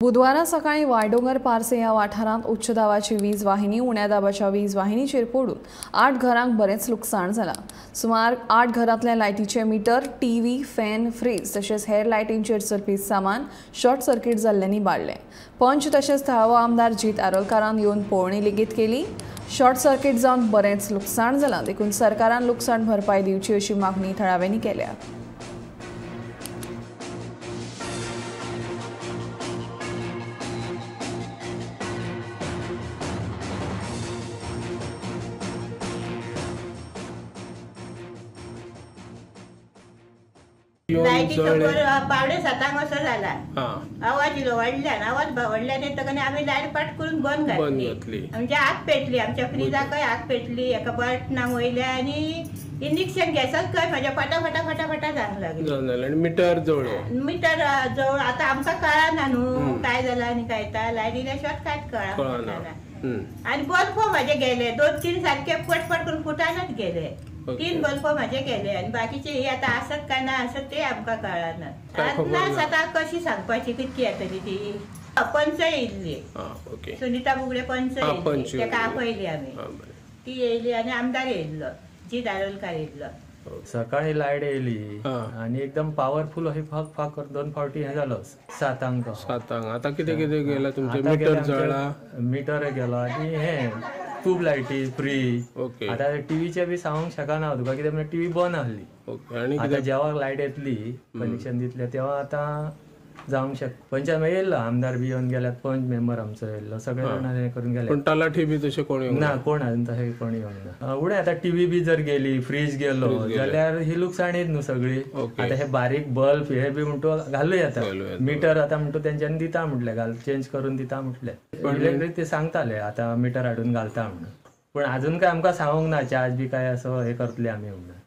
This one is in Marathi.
बुधवारा सकाळी वायडोंगर पारसे या वाठारांत उच्च दाबाची वीज वाहिनी उण्या दाबाच्या वीज वाहिनीचेर पडून 8 घरांक बरेच लुकसाण जालां। सुमार 8 घरांतले लायटीचे मीटर, टीव्ही, फॅन, फ्रीज तशेंच हेर लायटींचेर चलपी सामान शॉर्ट सर्किट जाल्ल्यांनी बाळ्ळें। पंच तशेंच थळावो आमदार जीत आरोलकारान येवन पळोवणी लेगीत केली। शॉर्ट सर्किट जावन बरेच लुकसाण जालां, देखून सरकारान लुकसाण भरपाय दिवची अशी मागणी थळाव्यांनी केल्या। लायटी पावणे 7 असो जाला। आवाज इलो व्हडल्यान आवाज व्हडल्यान येतकच आमी लायट पट करून बंद घातली। म्हणजे आग पेटली, आमच्या फ्रिजाकय आग पेटली, एका बटनाक वयल्या आनी इंडक्शन गॅसाकय म्हाज्या फटाफटा जावंक लागली। आणि मीटर जवळ आता आमकां कळना न्हू काय जालां आनी काय ता लायट इल्याशिवाय कांयच कळना। आनी बल्ब म्हाजे गेले 2-3 सारखे पटपट करून फुटानच गेले। 3 बल्ब म्हाजे गेले आनी बाकीचे हे आता आसत काय ना आसत ते आमकां कळना। आता कशी सांगपाची कितकी येतली ती। पंच येयल्ली, सुनीता बुगडे पंच येयल्ली, तेका आपयली आमी। ती येयली आनी आमदार येयल्लो, जीत आरोलकार येयल्लो। सकाळी लायट येयली आणि एकदम पॉवरफुल अशी फाक 2 फावटी हे जालो 7 आता किती गेला तुमचे? मीटर जळला, मीटर गेलो आणि हे ट्यूब लायटी, फ्रीज। आता टीव्हीचे बी सांगूंक शकना तुका, कित्याक टीव्ही बंद आसली। आणि आता जेव्हा लायट येतली कनेक्शन दितले तेव्हा आता जावंक पंचायत येयल्लो, आमदार बी येवन गेल्यात, पंच मेंबर आमचो येयल्लो, सगळे जाण हे करून गेले। पण तलाठी बी तशे कोणी ना, कोण अजून तशें कोणी येवंक ना। उडे आता टीव्ही बी जर गेली, फ्रीज गेलो जाल्यार ही लुकसाणीच न्हू सगळी। आता हे बारीक बल्ब हे बी म्हणतो घालूं येता, मीटर आता म्हणतो तेंच्यांनी दिता म्हटले, चेंज करून दिता म्हटले। इलेक्ट्रीक ते सांगताले आता मीटर हाडून घालता म्हणून, पण अजून काय आमकां सांगूंक ना चार्ज बी काय असो हे करतले आमी म्हणून।